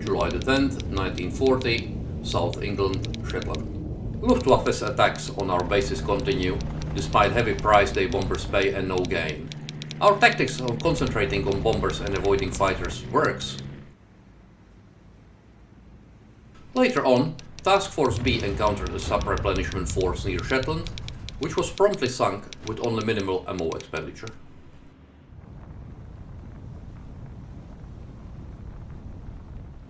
July the 10th, 1940, South England, Shetland. Luftwaffe's attacks on our bases continue, despite heavy price day bombers pay and no gain. Our tactics of concentrating on bombers and avoiding fighters works. Later on, Task Force B encountered a sub-replenishment force near Shetland, which was promptly sunk with only minimal ammo expenditure.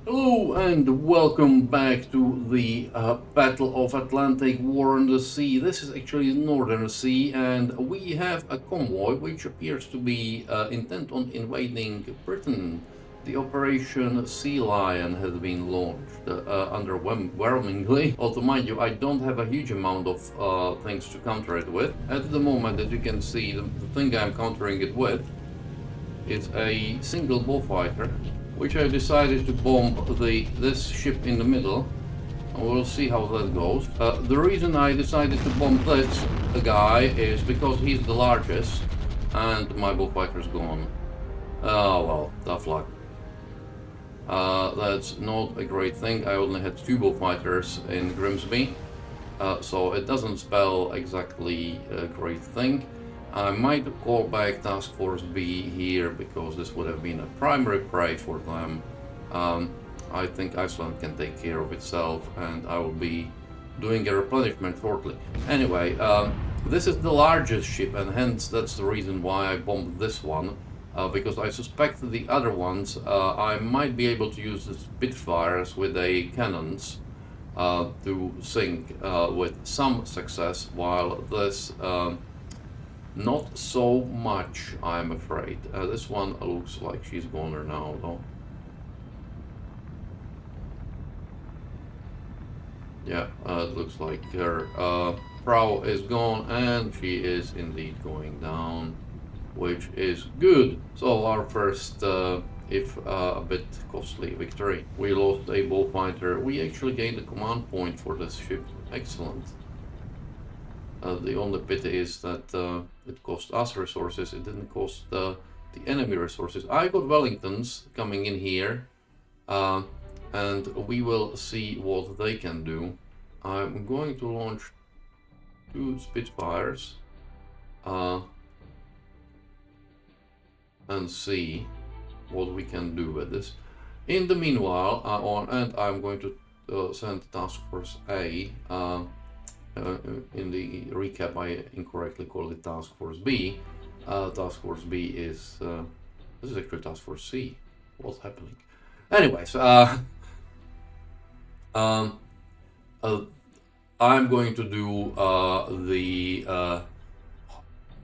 Hello and welcome back to the Battle of Atlantic War on the Sea. This is actually the Northern Sea, and we have a convoy which appears to be intent on invading Britain. The Operation Sea Lion has been launched underwhelmingly. Although, mind you, I don't have a huge amount of things to counter it with. At the moment, as you can see, the thing I'm countering it with is a single bullfighter, which I decided to bomb this ship in the middle. We'll see how that goes. The reason I decided to bomb this guy is because he's the largest and my bullfighter's gone. Oh well, tough luck. That's not a great thing. I only had 2 bullfighters in Grimsby, so it doesn't spell exactly a great thing. I might call back Task Force B here because this would have been a primary prey for them. I think Iceland can take care of itself, and I will be doing a replenishment shortly. Anyway, this is the largest ship, and hence that's the reason why I bombed this one, because I suspect the other ones I might be able to use the Spitfires with the cannons to sink with some success, while this not so much, I'm afraid. This one looks like she's goner now, though. Yeah, it looks like her prow is gone, and she is indeed going down, which is good. So our first, if a bit costly victory. We lost a bullfighter. We actually gained a command point for this ship. Excellent. The only pity is that it cost us resources, it didn't cost the enemy resources. I got Wellingtons coming in here, and we will see what they can do. I'm going to launch 2 Spitfires and see what we can do with this. In the meanwhile, I'm going to send Task Force A. In the recap, I incorrectly called it Task Force B. Task Force B is this is actually Task Force C. What's happening? Anyways, I'm going to do the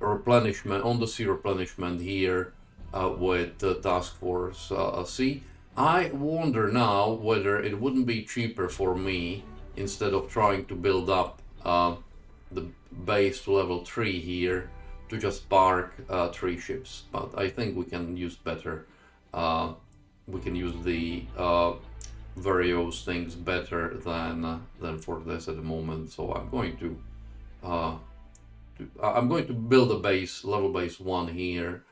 replenishment on the sea replenishment here with Task Force C. I wonder now whether it wouldn't be cheaper for me, instead of trying to build up the base to level 3 here, to just park 3 ships. But I think we can use better. We can use the various things better than for this at the moment. So I'm going to build a base, level base 1 here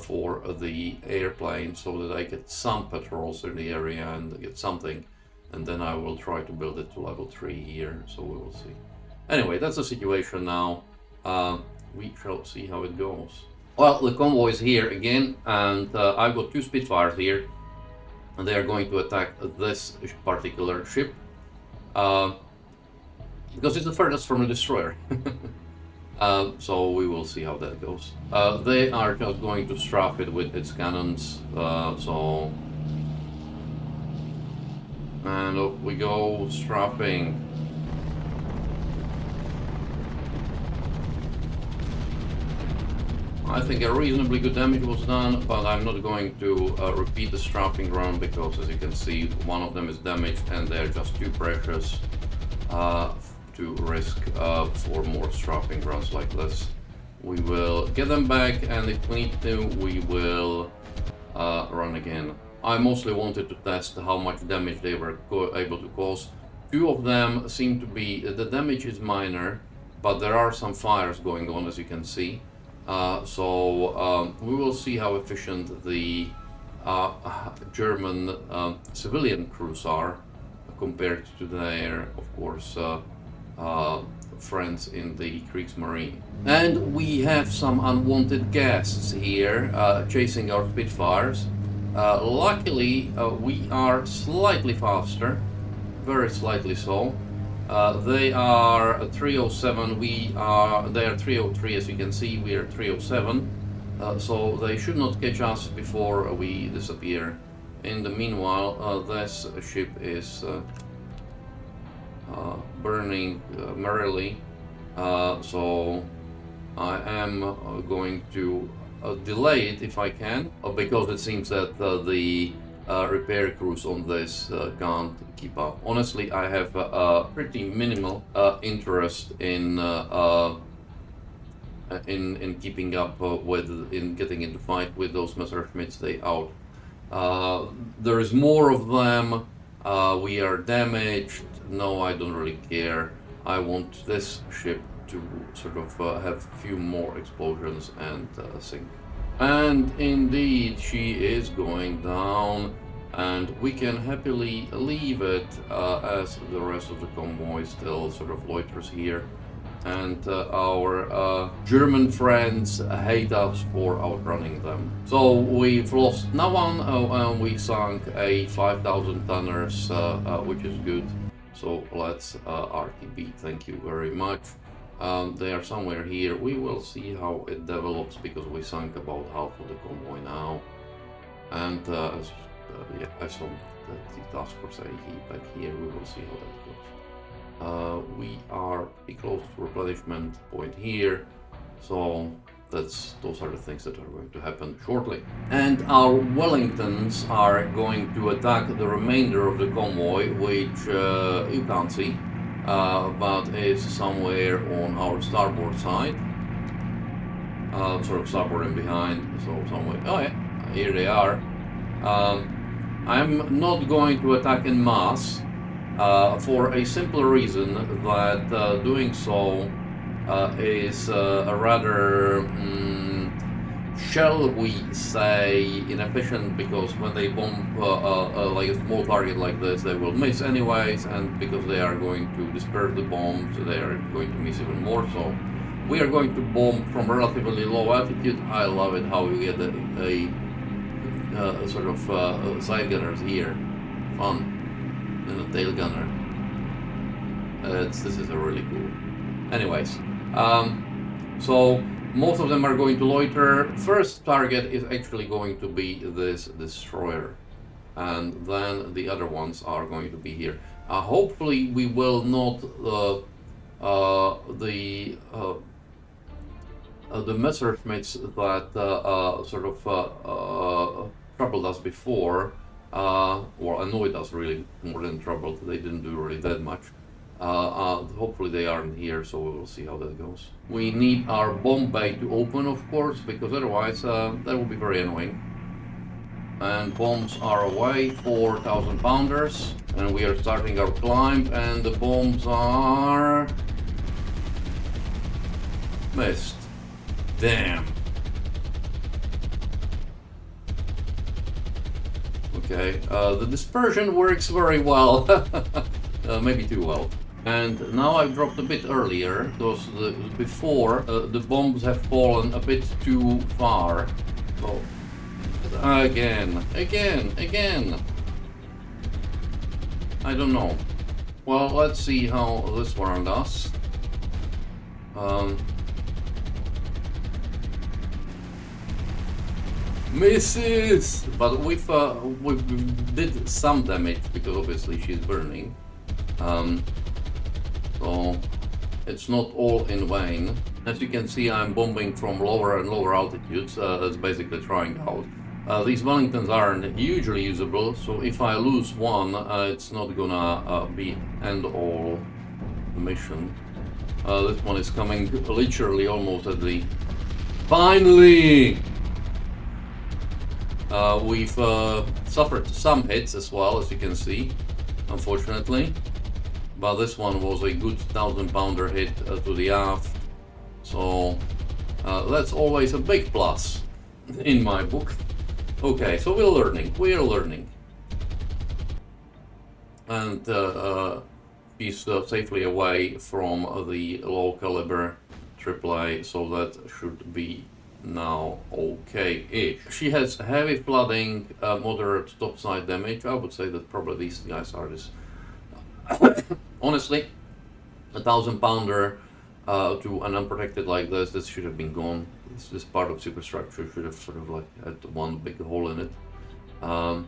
for the airplane, so that I get some patrols in the area and get something, and then I will try to build it to level 3 here. So we will see. Anyway, that's the situation now. We shall see how it goes. Well, the convoy is here again, and I've got 2 Spitfires here, and they are going to attack this particular ship because it's the furthest from the destroyer. So we will see how that goes. They are just going to strafe it with its cannons. And up we go, strafing. I think a reasonably good damage was done, but I'm not going to repeat the strafing run, because as you can see, one of them is damaged and they're just too precious to risk for more strafing runs like this. We will get them back, and if we need to, we will run again. I mostly wanted to test how much damage they were able to cause. 2 of them seem to be, the damage is minor, but there are some fires going on, as you can see. So we will see how efficient the German civilian crews are compared to their, of course, friends in the Kriegsmarine. And we have some unwanted guests here chasing our Spitfires. Luckily, we are slightly faster, very slightly so. They are 307, they are 303, as you can see, we are 307. So they should not catch us before we disappear. In the meanwhile, this ship is burning merrily, so I am going to delay it if I can, because it seems that the repair crews on this can't keep up. Honestly, I have a pretty minimal interest in keeping up in getting into fight with those Messerschmitts. They out. There is more of them. We are damaged. No, I don't really care. I want this ship to sort of have a few more explosions and sink. And indeed, she is going down, and we can happily leave it as the rest of the convoy still sort of loiters here. And our German friends hate us for outrunning them. So we've lost no one, and we sunk a 5,000 tonners, which is good. So let's RTB, thank you very much. They are somewhere here. We will see how it develops, because we sunk about half of the convoy now. And yeah, I saw that the task force AE back here. We will see how that goes. We are pretty close to replenishment point here, so those are the things that are going to happen shortly. And our Wellingtons are going to attack the remainder of the convoy, which you can't see, but is somewhere on our starboard side, sort of starboard and behind, so somewhere. Oh yeah, here they are. I'm not going to attack in mass, for a simple reason that doing so is a rather, shall we say, inefficient, because when they bomb like a small target like this, they will miss anyways, and because they are going to disperse the bombs, they are going to miss even more. So we are going to bomb from relatively low altitude. I love it how you get a sort of side gunners here. Fun. And a tail gunner. This is a really cool. Anyways, so most of them are going to loiter. First target is actually going to be this destroyer, and then the other ones are going to be here. Hopefully we will not the Messerschmitts that sort of troubled us before, or annoyed us really more than troubled. They didn't do really that much. Hopefully they aren't here, so we will see how that goes. We need our bomb bay to open, of course, because otherwise that will be very annoying. And bombs are away, 4,000 pounders, and we are starting our climb, and the bombs are missed. Damn. Okay, the dispersion works very well, maybe too well. And now I've dropped a bit earlier, because before the bombs have fallen a bit too far. So, again. I don't know. Well, let's see how this one does. Misses! But we've did some damage, because obviously she's burning. So it's not all in vain. As you can see, I'm bombing from lower and lower altitudes. That's basically trying out. These Wellingtons aren't hugely usable, so if I lose one, it's not gonna be end all mission. This one is coming literally almost at the... Finally! We've suffered some hits as well, as you can see, unfortunately. But this one was a good 1,000-pounder hit to the aft. So that's always a big plus in my book. Okay, so we're learning. And he's safely away from the low caliber AAA, so that should be now okay-ish. She has heavy flooding, moderate topside damage. I would say that probably these guys are this. Honestly, 1,000-pounder to an unprotected like this should have been gone. This part of superstructure should have sort of like had one big hole in it. But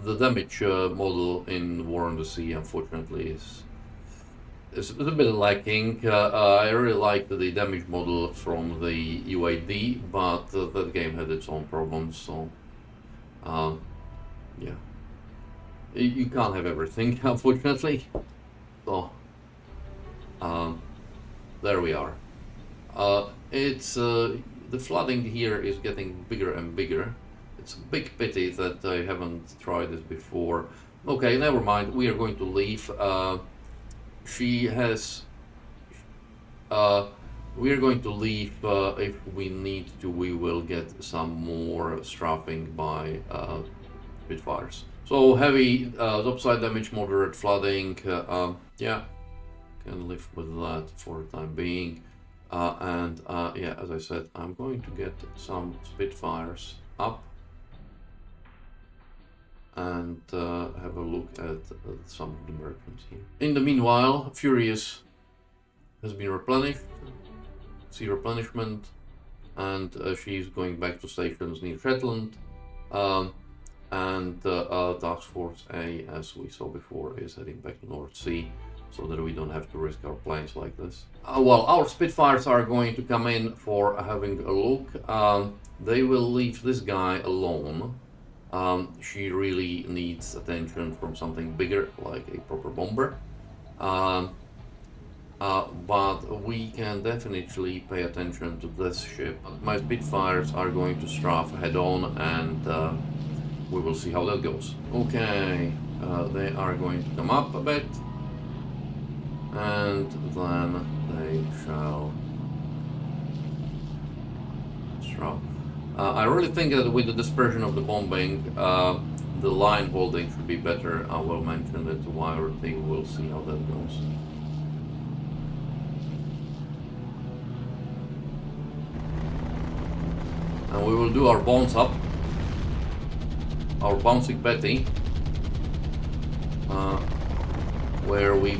the damage model in War on the Sea, unfortunately, is a bit lacking. I really liked the damage model from the UAD, but that game had its own problems, so yeah. You can't have everything, unfortunately. So, there we are. The flooding here is getting bigger and bigger. It's a big pity that I haven't tried this before. Okay, never mind. We are going to leave. We are going to leave. If we need to, we will get some more strafing by Spitfires. So heavy topside damage, moderate flooding. Yeah, can live with that for the time being. Yeah, as I said, I'm going to get some Spitfires up and have a look at some of the merchants here. In the meanwhile, Furious has been replenished, sea replenishment, and she's going back to stations near Shetland. Task Force A, as we saw before, is heading back to North Sea, so that we don't have to risk our planes like this. Well, our Spitfires are going to come in for having a look. They will leave this guy alone. She really needs attention from something bigger, like a proper bomber. But we can definitely pay attention to this ship. My Spitfires are going to strafe head on, and we will see how that goes. Okay, they are going to come up a bit, and then they shall strafe. I really think that with the dispersion of the bombing, the line holding should be better. I will mention it while we'll see how that goes. And we will do our bounce up, our bouncing Betty, where we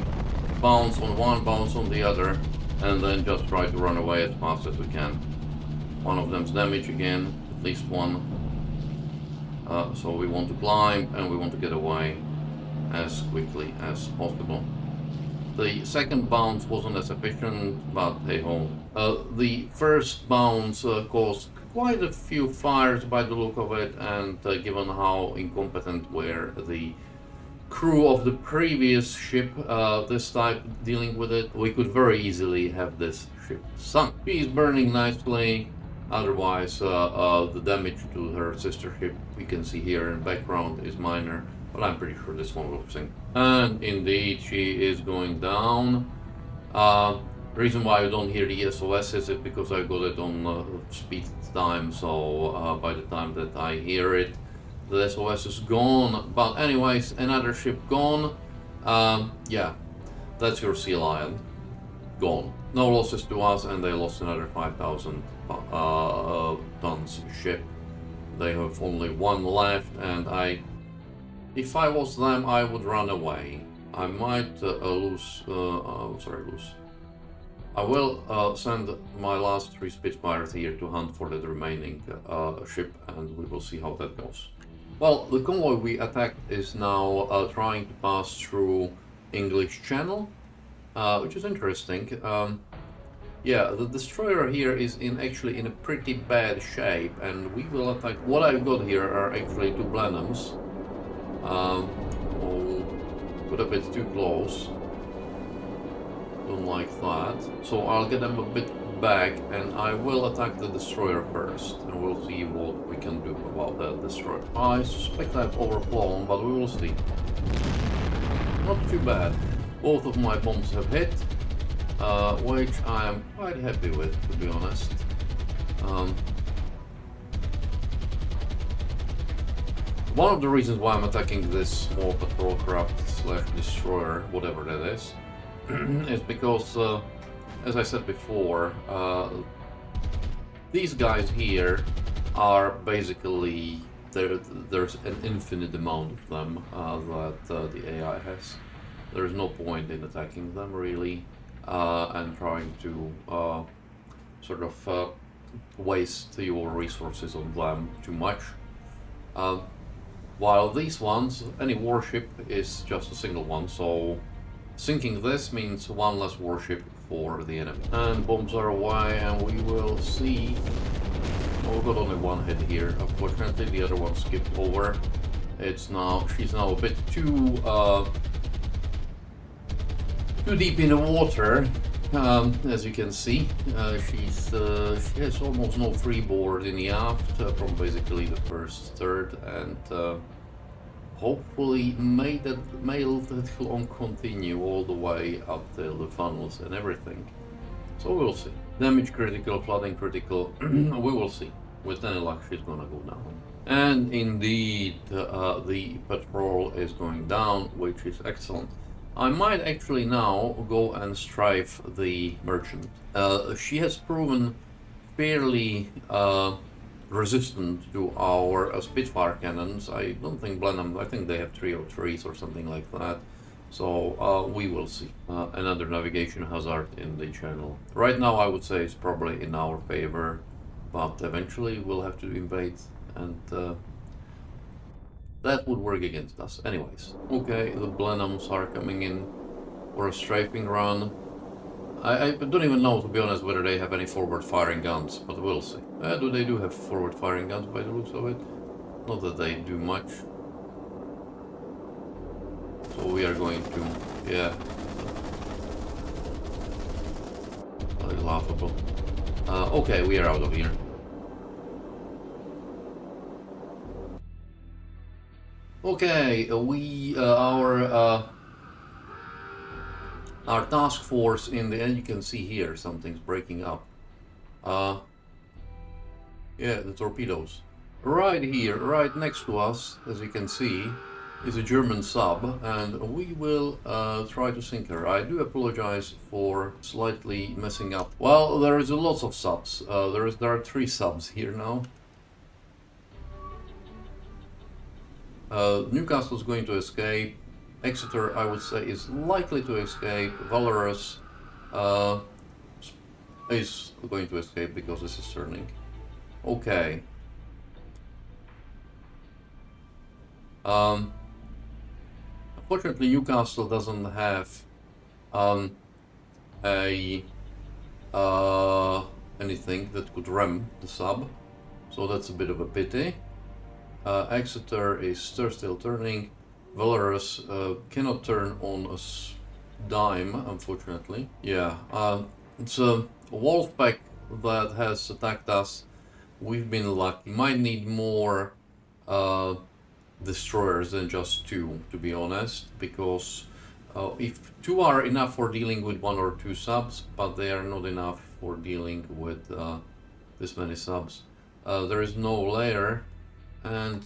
bounce on one, bounce on the other, and then just try to run away as fast as we can. One of them's damaged again, at least one. So we want to climb and we want to get away as quickly as possible. The second bounce wasn't as efficient, but hey ho. The first bounce caused quite a few fires by the look of it, and given how incompetent were the crew of the previous ship this time dealing with it, we could very easily have this ship sunk. She is burning nicely. Otherwise, the damage to her sister ship, we can see here in the background, is minor, but I'm pretty sure this one will sink. And indeed, she is going down. Reason why you don't hear the SOS is because I got it on speed time, so by the time that I hear it, the SOS is gone. But anyways, another ship gone. Yeah, that's your Sea Lion. Gone. No losses to us, and they lost another 5,000 tons ship. They have only one left, and if I was them, I would run away. I might lose. I will send my last 3 Spitfires here to hunt for the remaining ship, and we will see how that goes. Well, the convoy we attacked is now trying to pass through English Channel, which is interesting. Yeah, the destroyer here is actually in a pretty bad shape, and we will attack. What I've got here are actually 2 Blenheims. Oh, put a bit too close. Don't like that. So I'll get them a bit back, and I will attack the destroyer first, and we'll see what we can do about that destroyer. I suspect I've overflown, but we will see. Not too bad. Both of my bombs have hit, which I am quite happy with, to be honest. One of the reasons why I'm attacking this small patrol craft / destroyer, whatever that is because, as I said before, these guys here are basically, there's an infinite amount of them that the AI has. There's no point in attacking them really and trying to sort of waste your resources on them too much. While these ones, any warship is just a single one, so sinking this means one less warship for the enemy. And bombs are away, and we will see. Oh, we've got only one hit here. Unfortunately, the other one skipped over. She's now a bit too deep in the water. As you can see, she has almost no freeboard in the aft from basically the first third, and hopefully may that long continue all the way up till the funnels and everything. So we'll see. Damage critical, flooding critical, we will see. With any luck, she's gonna go down. And indeed, the patrol is going down, which is excellent. I might actually now go and strafe the merchant. She has proven fairly resistant to our Spitfire cannons. I don't think Blenheims, I think they have 303s or something like that. So we will see. Another navigation hazard in the channel. Right now I would say it's probably in our favor, but eventually we'll have to invade, and that would work against us. Anyways, okay, the Blenheims are coming in for a strafing run. I don't even know, to be honest, whether they have any forward-firing guns, but we'll see. They do have forward-firing guns by the looks of it. Not that they do much. So we are going to, yeah. That is laughable. Okay, we are out of here. Okay, our task force in the end, you can see here something's breaking up. Yeah, the torpedoes. Right here, right next to us, as you can see, is a German sub, and we will try to sink her. I do apologize for slightly messing up. Well, there is a lot of subs. There are 3 subs here now. Newcastle is going to escape. Exeter, I would say, is likely to escape. Valorous is going to escape because this is turning. Okay. Unfortunately, Newcastle doesn't have anything that could ram the sub, so that's a bit of a pity. Exeter is still turning. Valorous cannot turn on a dime, unfortunately. Yeah, it's a Wolfpack that has attacked us. We've been lucky. Might need more destroyers than just 2, to be honest, because if 2 are enough for dealing with 1 or 2 subs, but they are not enough for dealing with this many subs. There is no layer. And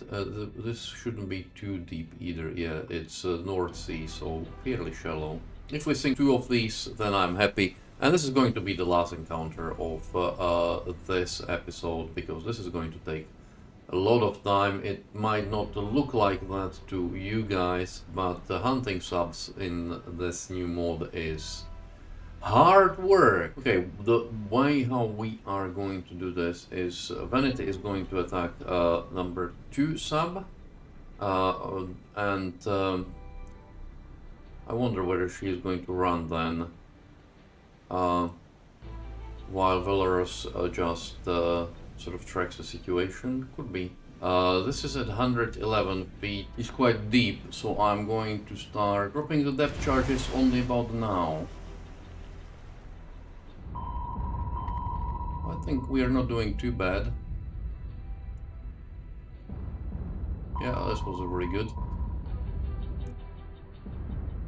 this shouldn't be too deep either. Yeah, it's North Sea, so fairly shallow. If we sink 2 of these, then I'm happy. And this is going to be the last encounter of this episode, because this is going to take a lot of time. It might not look like that to you guys, but hunting subs in this new mod is hard work. Okay, the way how we are going to do this is Vanity is going to attack number 2 sub, and I wonder whether she is going to run then, while Valorous just sort of tracks the situation. Could be. This is at 111 feet. It's quite deep, so I'm going to start dropping the depth charges only about now. I think we are not doing too bad. Yeah, this was very good.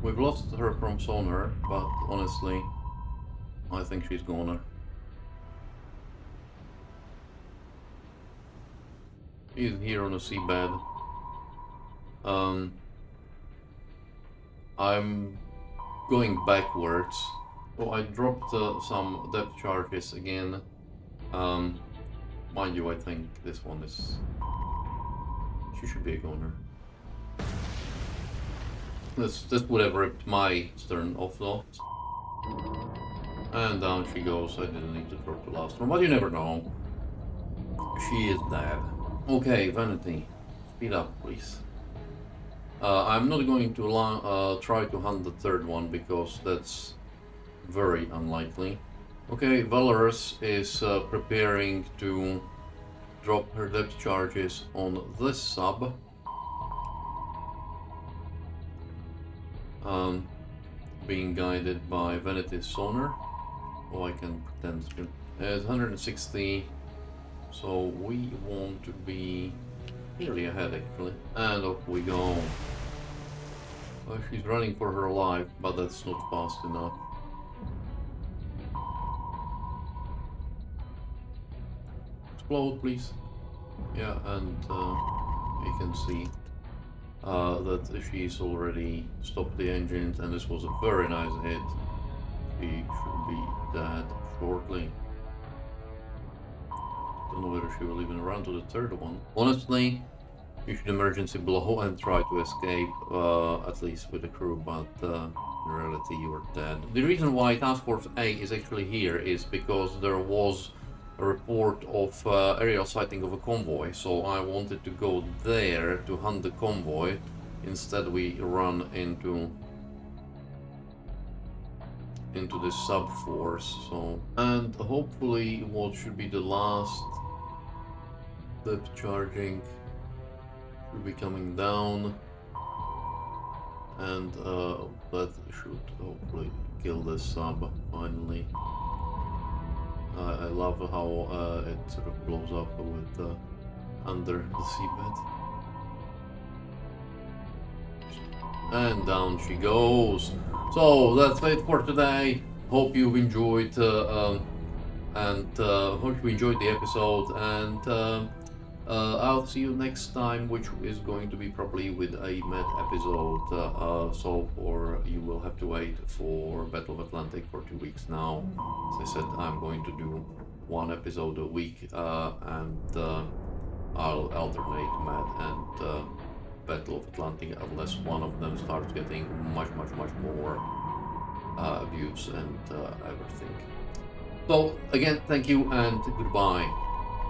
We've lost her from sonar, but honestly, I think she's gonna. She's here on the seabed. Um, I'm going backwards. So I dropped some depth charges again. Mind you, I think this one is... She should be a goner. This would have ripped my stern off though. And down she goes. I didn't need to drop the last one, but you never know. She is dead. Okay, Vanity. Speed up, please. I'm not going to try to hunt the third one because that's very unlikely. Okay, Valorous is preparing to drop her depth charges on this sub. Being guided by Vanity's sonar. Oh, I can pretend to. It's 160, so we want to be nearly ahead actually. And up we go. Well, she's running for her life, but that's not fast enough. Explode, please. Yeah, and you can see that she's already stopped the engines, and this was a very nice hit. She should be dead shortly. Don't know whether she will even run to the third one. Honestly, you should emergency blow and try to escape, at least with the crew, but in reality you're dead. The reason why Task Force A is actually here is because there was a report of aerial sighting of a convoy, so I wanted to go there to hunt the convoy. Instead we run into this sub-force, so... And hopefully what should be the last depth charging should be coming down, and that should hopefully kill this sub finally. I love how it sort of blows up with under the seabed. And down she goes. So that's it for today. Hope you've enjoyed hope you enjoyed the episode, and I'll see you next time, which is going to be probably with a med episode. You will have to wait for Battle of Atlantic for 2 weeks now. As I said, I'm going to do 1 episode a week, and I'll alternate med and Battle of Atlantic unless one of them starts getting much more views and everything. So again, thank you and goodbye.